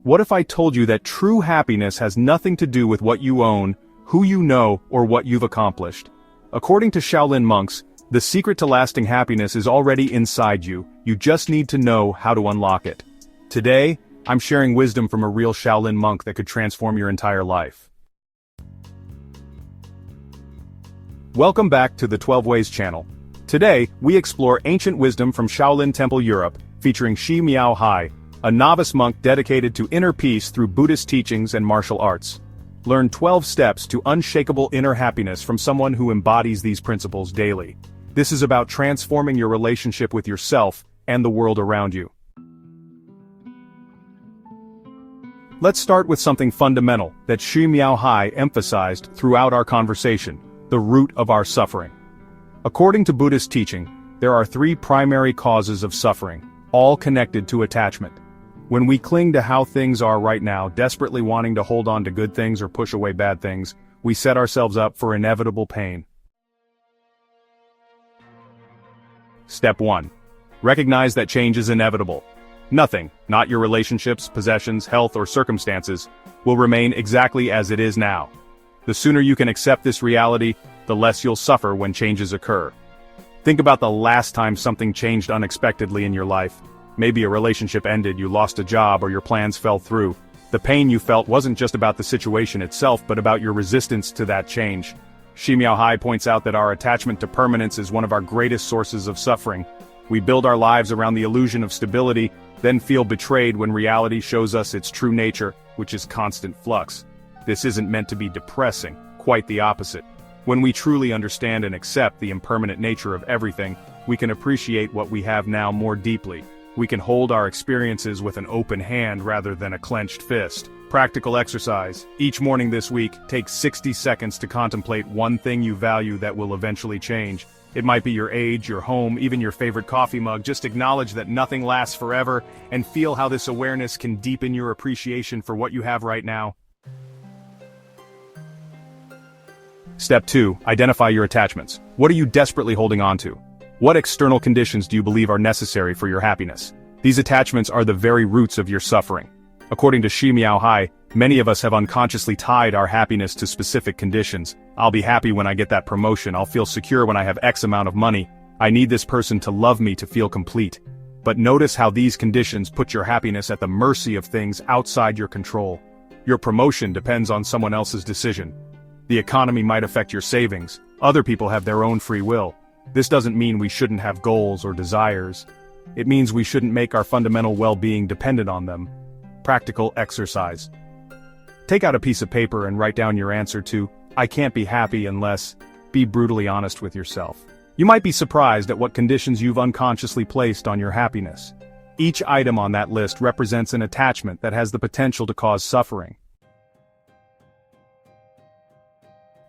What if I told you that true happiness has nothing to do with what you own, who you know, or what you've accomplished? According to Shaolin monks, the secret to lasting happiness is already inside you, you just need to know how to unlock it. Today, I'm sharing wisdom from a real Shaolin monk that could transform your entire life. Welcome back to the 12 Ways channel. Today, we explore ancient wisdom from Shaolin Temple Europe, featuring Shi Miao Hai, a novice monk dedicated to inner peace through Buddhist teachings and martial arts. Learn 12 steps to unshakable inner happiness from someone who embodies these principles daily. This is about transforming your relationship with yourself and the world around you. Let's start with something fundamental that Shi Miao Hai emphasized throughout our conversation: the root of our suffering. According to Buddhist teaching, there are 3 primary causes of suffering, all connected to attachment. When we cling to how things are right now, desperately wanting to hold on to good things or push away bad things, we set ourselves up for inevitable pain. Step 1. Recognize that change is inevitable. Nothing, not your relationships, possessions, health, or circumstances, will remain exactly as it is now. The sooner you can accept this reality, the less you'll suffer when changes occur. Think about the last time something changed unexpectedly in your life. Maybe a relationship ended, you lost a job, or your plans fell through. The pain you felt wasn't just about the situation itself, but about your resistance to that change. Shi Miao Hai points out that our attachment to permanence is one of our greatest sources of suffering. We build our lives around the illusion of stability, then feel betrayed when reality shows us its true nature, which is constant flux. This isn't meant to be depressing, quite the opposite. When we truly understand and accept the impermanent nature of everything, we can appreciate what we have now more deeply. We can hold our experiences with an open hand rather than a clenched fist. Practical exercise. Each morning this week, take 60 seconds to contemplate one thing you value that will eventually change. It might be your age, your home, even your favorite coffee mug. Just acknowledge that nothing lasts forever, and feel how this awareness can deepen your appreciation for what you have right now. Step 2. Identify your attachments. What are you desperately holding on to? What external conditions do you believe are necessary for your happiness? These attachments are the very roots of your suffering. According to Shi Miao Hai, many of us have unconsciously tied our happiness to specific conditions. I'll be happy when I get that promotion, I'll feel secure when I have X amount of money, I need this person to love me to feel complete. But notice how these conditions put your happiness at the mercy of things outside your control. Your promotion depends on someone else's decision. The economy might affect your savings. Other people have their own free will. This doesn't mean we shouldn't have goals or desires. It means we shouldn't make our fundamental well-being dependent on them. Practical exercise. Take out a piece of paper and write down your answer to, "I can't be happy unless." Be brutally honest with yourself. You might be surprised at what conditions you've unconsciously placed on your happiness. Each item on that list represents an attachment that has the potential to cause suffering.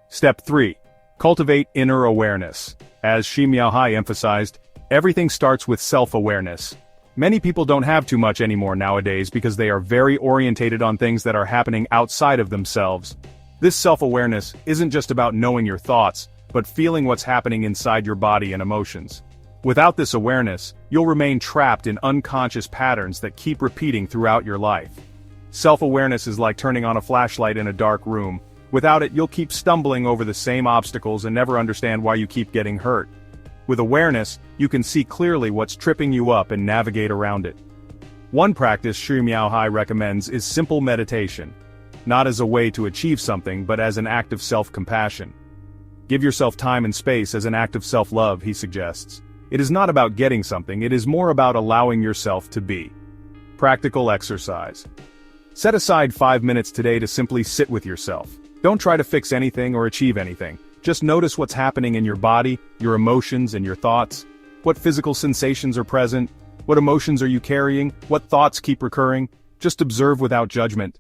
Step 3. Cultivate inner awareness. As Shi Miao Hai emphasized, everything starts with self-awareness. Many people don't have too much anymore nowadays because they are very orientated on things that are happening outside of themselves. This self-awareness isn't just about knowing your thoughts, but feeling what's happening inside your body and emotions. Without this awareness, you'll remain trapped in unconscious patterns that keep repeating throughout your life. Self-awareness is like turning on a flashlight in a dark room. Without it, you'll keep stumbling over the same obstacles and never understand why you keep getting hurt. With awareness, you can see clearly what's tripping you up and navigate around it. One practice Shi Miao Hai recommends is simple meditation. Not as a way to achieve something, but as an act of self-compassion. Give yourself time and space as an act of self-love, he suggests. It is not about getting something, it is more about allowing yourself to be. Practical exercise. Set aside 5 minutes today to simply sit with yourself. Don't try to fix anything or achieve anything. Just notice what's happening in your body, your emotions, and your thoughts. What physical sensations are present? What emotions are you carrying? What thoughts keep recurring? Just observe without judgment.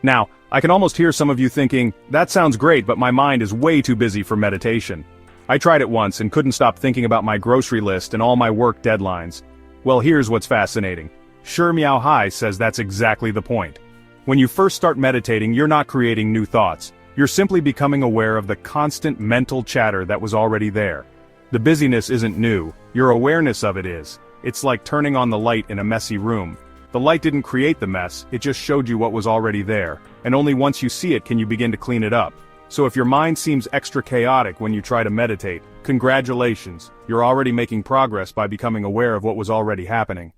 Now, I can almost hear some of you thinking, that sounds great, but my mind is way too busy for meditation. I tried it once and couldn't stop thinking about my grocery list and all my work deadlines. Well, here's what's fascinating. Shi Miao Hai says that's exactly the point. When you first start meditating, you're not creating new thoughts. You're simply becoming aware of the constant mental chatter that was already there. The busyness isn't new, your awareness of it is. It's like turning on the light in a messy room. The light didn't create the mess, it just showed you what was already there, and only once you see it can you begin to clean it up. So if your mind seems extra chaotic when you try to meditate, congratulations, you're already making progress by becoming aware of what was already happening.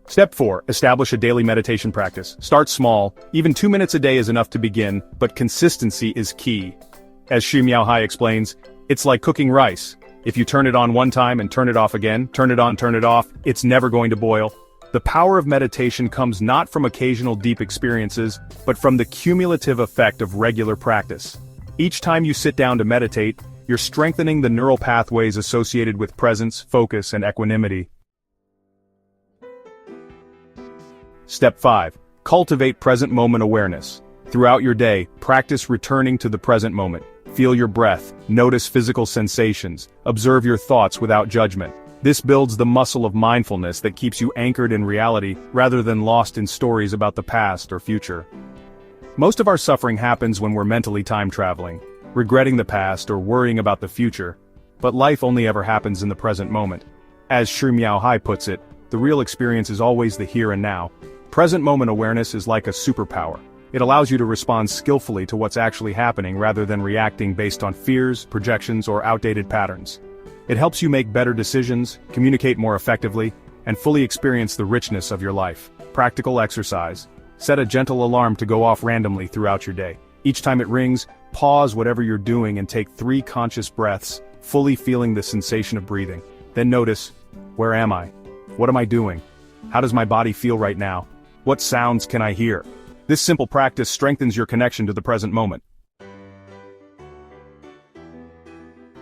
Step 4. Establish a daily meditation practice. Start small, even 2 minutes a day is enough to begin, but consistency is key. As Xu Miaohai explains, it's like cooking rice. If you turn it on one time and turn it off again, turn it on, turn it off, it's never going to boil. The power of meditation comes not from occasional deep experiences, but from the cumulative effect of regular practice. Each time you sit down to meditate, you're strengthening the neural pathways associated with presence, focus, and equanimity. Step 5. Cultivate present moment awareness. Throughout your day, practice returning to the present moment. Feel your breath, notice physical sensations, observe your thoughts without judgment. This builds the muscle of mindfulness that keeps you anchored in reality rather than lost in stories about the past or future. Most of our suffering happens when we're mentally time traveling, regretting the past or worrying about the future. But life only ever happens in the present moment. As Xu Miaohai puts it, the real experience is always the here and now. Present moment awareness is like a superpower. It allows you to respond skillfully to what's actually happening rather than reacting based on fears, projections, or outdated patterns. It helps you make better decisions, communicate more effectively, and fully experience the richness of your life. Practical exercise. Set a gentle alarm to go off randomly throughout your day. Each time it rings, pause whatever you're doing and take 3 conscious breaths, fully feeling the sensation of breathing. Then notice, where am I? What am I doing? How does my body feel right now? What sounds can I hear? This simple practice strengthens your connection to the present moment.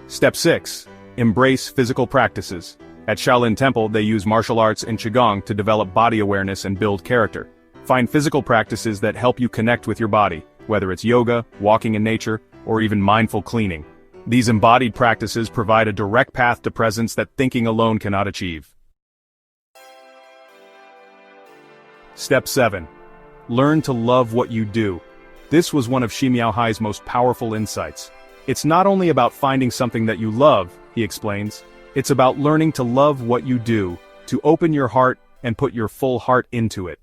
Step 6. Embrace physical practices. At Shaolin Temple, they use martial arts and Qigong to develop body awareness and build character. Find physical practices that help you connect with your body, whether it's yoga, walking in nature, or even mindful cleaning. These embodied practices provide a direct path to presence that thinking alone cannot achieve. Step 7. Learn to love what you do. This was one of Xu Miaohai's most powerful insights. It's not only about finding something that you love, he explains. It's about learning to love what you do, to open your heart and put your full heart into it.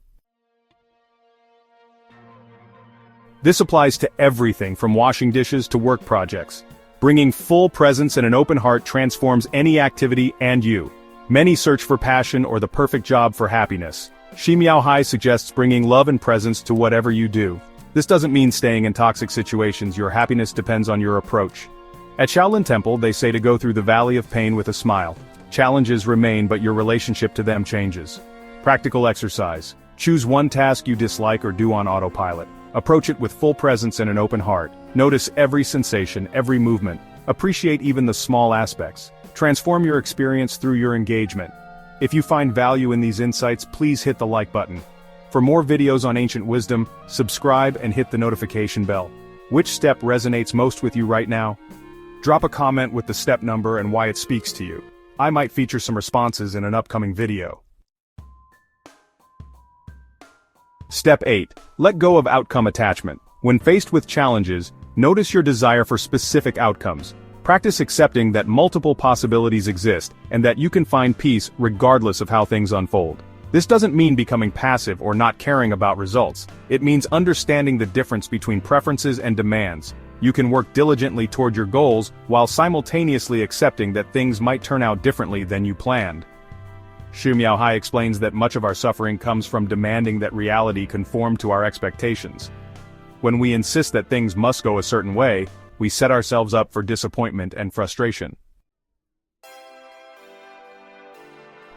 This applies to everything from washing dishes to work projects. Bringing full presence and an open heart transforms any activity and you. Many search for passion or the perfect job for happiness. Xu Miaohai suggests bringing love and presence to whatever you do. This doesn't mean staying in toxic situations. Your happiness depends on your approach. At Shaolin Temple, they say to go through the valley of pain with a smile. Challenges remain, but your relationship to them changes. Practical exercise. Choose one task you dislike or do on autopilot. Approach it with full presence and an open heart. Notice every sensation, every movement. Appreciate even the small aspects. Transform your experience through your engagement. If you find value in these insights, please hit the like button. For more videos on ancient wisdom, subscribe and hit the notification bell. Which step resonates most with you right now? Drop a comment with the step number and why it speaks to you. I might feature some responses in an upcoming video. Step 8. Let go of outcome attachment. When faced with challenges, notice your desire for specific outcomes. Practice accepting that multiple possibilities exist, and that you can find peace regardless of how things unfold. This doesn't mean becoming passive or not caring about results. It means understanding the difference between preferences and demands. You can work diligently toward your goals while simultaneously accepting that things might turn out differently than you planned. Xu Miaohai explains that much of our suffering comes from demanding that reality conform to our expectations. When we insist that things must go a certain way, we set ourselves up for disappointment and frustration.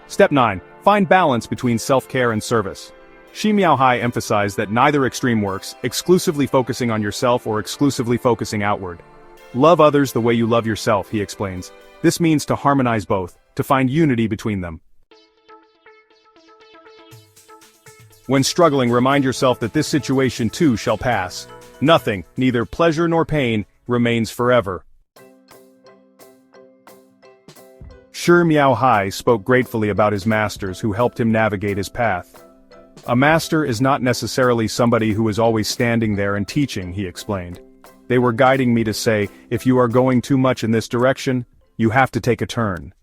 Step 9. Find balance between self-care and service. Xu Miaohai emphasized that neither extreme works, exclusively focusing on yourself or exclusively focusing outward. Love others the way you love yourself, he explains. This means to harmonize both, to find unity between them. When struggling, remind yourself that this situation too shall pass. Nothing, neither pleasure nor pain, remains forever. Xu Miaohai spoke gratefully about his masters who helped him navigate his path. A master is not necessarily somebody who is always standing there and teaching, he explained. They were guiding me to say, if you are going too much in this direction, You have to take a turn.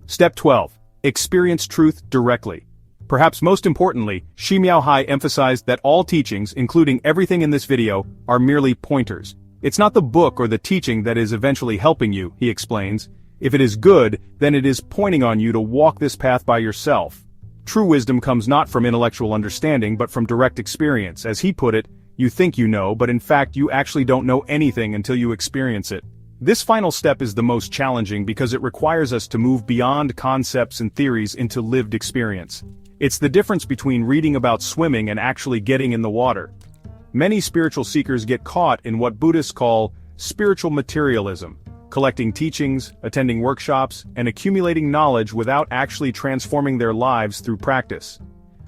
Step 12. Experience truth directly. Perhaps most importantly, Shi Miaohai emphasized that all teachings, including everything in this video, are merely pointers. It's not the book or the teaching that is eventually helping you, he explains. If it is good, then it is pointing on you to walk this path by yourself. True wisdom comes not from intellectual understanding but from direct experience. As he put it, you think you know, but in fact you actually don't know anything until you experience it. This final step is the most challenging because it requires us to move beyond concepts and theories into lived experience. It's the difference between reading about swimming and actually getting in the water. Many spiritual seekers get caught in what Buddhists call spiritual materialism, collecting teachings, attending workshops, and accumulating knowledge without actually transforming their lives through practice.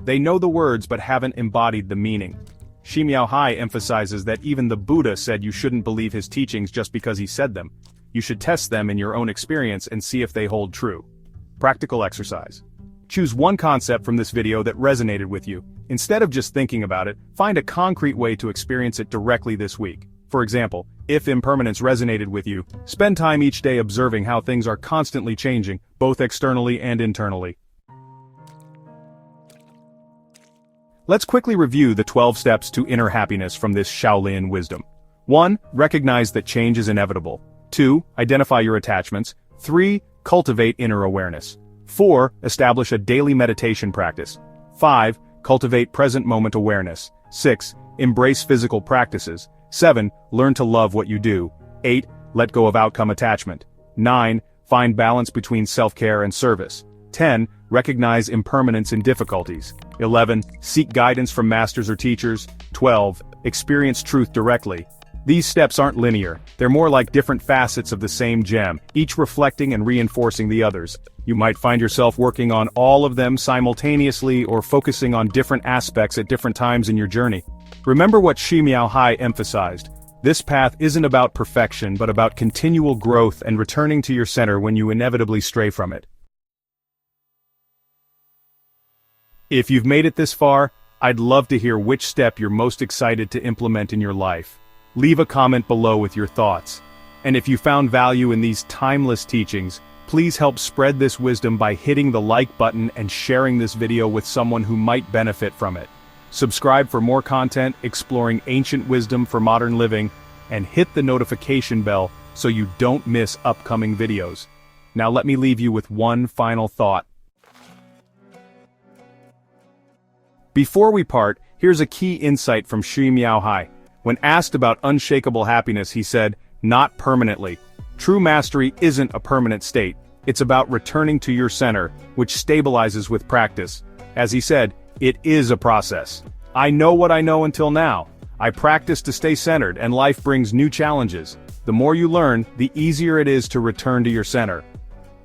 They know the words but haven't embodied the meaning. Shi Miaohai emphasizes that even the Buddha said you shouldn't believe his teachings just because he said them. You should test them in your own experience and see if they hold true. Practical exercise. Choose one concept from this video that resonated with you. Instead of just thinking about it, find a concrete way to experience it directly this week. For example, if impermanence resonated with you, spend time each day observing how things are constantly changing, both externally and internally. Let's quickly review the 12 steps to inner happiness from this Shaolin wisdom. 1. Recognize that change is inevitable. 2. Identify your attachments. 3. Cultivate inner awareness. 4. Establish a daily meditation practice. 5. Cultivate present moment awareness. 6. Embrace physical practices. 7. Learn to love what you do. 8. Let go of outcome attachment. 9. Find balance between self-care and service. 10. Recognize impermanence in difficulties. 11. Seek guidance from masters or teachers. 12. Experience truth directly. These steps aren't linear, they're more like different facets of the same gem, each reflecting and reinforcing the others. You might find yourself working on all of them simultaneously or focusing on different aspects at different times in your journey. Remember what Shi Miaohai emphasized. This path isn't about perfection but about continual growth and returning to your center when you inevitably stray from it. If you've made it this far, I'd love to hear which step you're most excited to implement in your life. Leave a comment below with your thoughts. And if you found value in these timeless teachings, please help spread this wisdom by hitting the like button and sharing this video with someone who might benefit from it. Subscribe for more content exploring ancient wisdom for modern living, and hit the notification bell so you don't miss upcoming videos. Now let me leave you with one final thought. Before we part, here's a key insight from Shi Miaohai. When asked about unshakable happiness, he said, "Not permanently. True mastery isn't a permanent state. It's about returning to your center, which stabilizes with practice." As he said, it is a process. I know what I know until now. I practice to stay centered, and life brings new challenges. The more you learn, the easier it is to return to your center.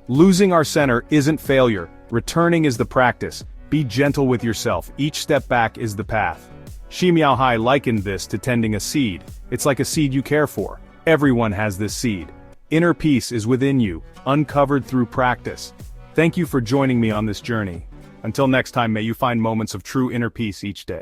Losing our center isn't failure. Returning is the practice. Be gentle with yourself. Each step back is the path. Shi Miaohai likened this to tending a seed. It's like a seed you care for. Everyone has this seed. Inner peace is within you, uncovered through practice. Thank you for joining me on this journey. Until next time, may you find moments of true inner peace each day.